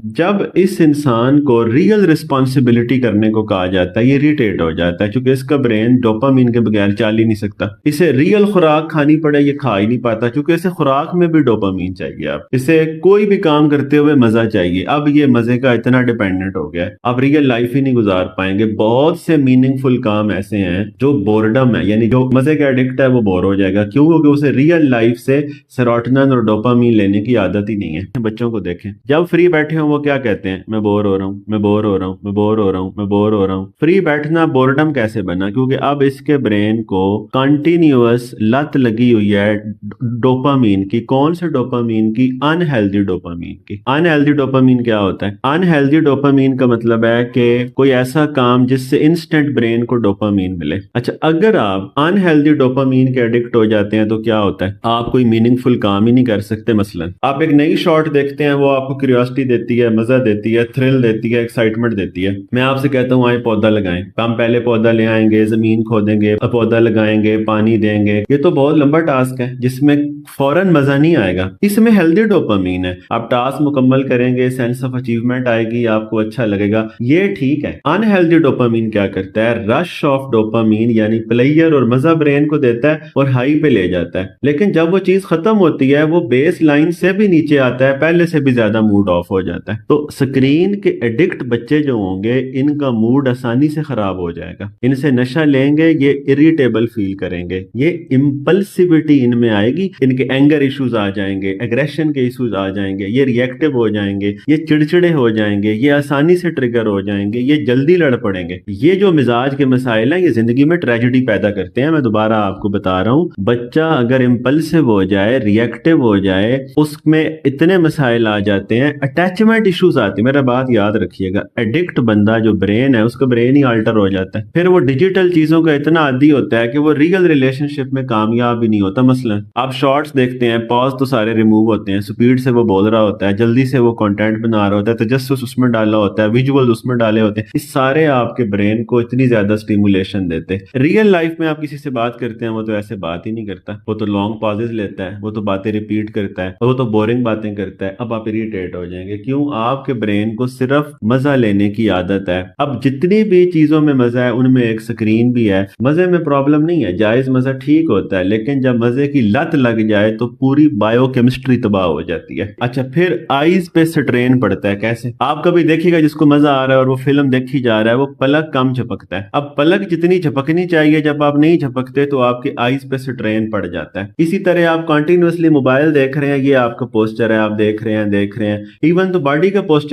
जब इस इंसान को रियल रिस्पॉन्सिबिलिटी करने को कहा जाता है ये इरिटेट हो जाता है, क्योंकि इसका ब्रेन डोपामीन के बगैर चल ही नहीं सकता। इसे रियल खुराक खानी पड़े ये खा ही नहीं पाता, क्योंकि इसे खुराक में भी डोपामीन चाहिए। अब इसे कोई भी काम करते हुए मजा चाहिए। अब ये मजे का इतना डिपेंडेंट हो गया है, अब रियल लाइफ ही नहीं गुजार पाएंगे। बहुत से मीनिंगफुल काम ऐसे हैं जो बोर्डम है, यानी जो मजे का एडिक्ट है वो बोर हो जाएगा। क्यों? क्योंकि उसे रियल लाइफ से सेरोटोनिन और डोपामीन लेने की आदत ही नहीं है। बच्चों को देखें, जब फ्री बैठे हो वो क्या कहते हैं? मैं बोर हो रहा हूँ, मैं बोर हो रहा हूँ, मैं बोर हो रहा हूँ, मैं बोर हो रहा हूँ। फ्री बैठना बोर्डम कैसे बना? क्योंकि अब इसके ब्रेन को कंटिन्यूअस लत लगी हुई है डोपामीन की। कौन से डोपामीन की? अनहेल्दी डोपामीन की। अनहेल्दी डोपामीन क्या होता है? अनहेल्दी डोपामीन का मतलब है कि कोई ऐसा काम जिससे इंस्टेंट ब्रेन को डोपामीन मिले। अच्छा, अगर आप अनहेल्दी डोपामीन के एडिक्ट हो जाते हैं तो क्या होता है? आप कोई मीनिंगफुल काम ही नहीं कर सकते। मसलन आप एक नई शॉट देखते हैं, वो आपको क्यूरियोसिटी देती है, मजा देती है, थ्रिल देती है, एक्साइटमेंट देती है। मैं आपसे कहता हूँ आए पौधा लगाएं। हम पहले पौधा ले आएंगे, जमीन खोदेंगे, पौधा लगाएंगे, पानी देंगे। ये तो बहुत लंबा टास्क है जिसमें फौरन मजा नहीं आएगा। इसमें हेल्दी डोपामीन है, आप टास्क मुकम्मल करेंगे, सेंस ऑफ अचीवमेंट आएगी, आपको अच्छा लगेगा, ये ठीक है। अनहेल्दी डोपामीन क्या करता है? रश ऑफ डोपामीन यानी प्लेयर और मजा ब्रेन को देता है और हाई पे ले जाता है। लेकिन जब वो चीज खत्म होती है वो बेस लाइन से भी नीचे आता है, पहले से भी ज्यादा मूड ऑफ हो जाता है। तो स्क्रीन के एडिक्ट बच्चे जो होंगे इनका मूड आसानी से खराब हो जाएगा। इनसे नशा लेंगे, ये इरिटेबल फील करेंगे, ये इम्पल्सिविटी इनमें आएगी, इनके एंगर इश्यूज आ जाएंगे, एग्रेशन के इश्यूज आ जाएंगे, ये रिएक्टिव हो जाएंगे, ये चिड़चिड़े हो जाएंगे, ये आसानी से ट्रिगर हो जाएंगे, ये जल्दी लड़ पड़ेंगे। ये जो मिजाज के मसाइल हैं ये जिंदगी में ट्रेजेडी पैदा करते हैं। मैं दोबारा आपको बता रहा हूँ, बच्चा अगर इम्पल्सिव हो जाए, रिएक्टिव हो जाए, उसमें इतने मसाइल आ जाते हैं, अटैचमेंट इश्यूज आते हैं। मेरा बात याद रखिएगा, एडिक्ट बंदा जो ब्रेन है उसका ब्रेन ही अल्टर हो जाता है। फिर वो डिजिटल चीजों का इतना आदी होता है कि वो रियल रिलेशनशिप में कामयाब ही नहीं होता। मसलन आप शॉर्ट्स देखते हैं, पॉज तो सारे रिमूव होते हैं, स्पीड से वो बोल रहा होता है, जल्दी से वो कंटेंट बना रहा होता है, तजस्सुस उसमें डाला होता है, विजुअल उसमें डाले होते हैं। इस सारे आपके ब्रेन को इतनी ज्यादा स्टिमुलेशन देते हैं। रियल लाइफ में आप किसी से बात करते हैं वो तो ऐसे बात ही नहीं करता, वो तो लॉन्ग पॉजेज लेता है, वो तो बातें रिपीट करता है, वो तो बोरिंग बातें करता है। अब आप इरिटेट हो जाएंगे। क्यों? आपके ब्रेन को सिर्फ मजा लेने की आदत है। अब जितनी भी चीजों में मजा है उनमें एक स्क्रीन भी है। मजे में प्रॉब्लम नहीं है, जायज मजा ठीक होता है, लेकिन जब मजे की लत लग जाए तो पूरी बायोकेमिस्ट्री तबाह हो जाती है। अच्छा, फिर आईज पे स्ट्रेन पड़ता है। कैसे? आप कभी देखिएगा जिसको मजा आ रहा है और वो फिल्म देखी जा रहा है वो पलक कम झपकता है। अब पलक जितनी झपकनी चाहिए जब आप नहीं झपकते तो आपके आईज पे स्ट्रेन पड़ जाता है। इसी तरह आप कंटिन्यूअसली मोबाइल देख रहे हैं, ये आपका पोस्चर है, आप देख रहे हैं, इवन तो बॉडी का पोस्चर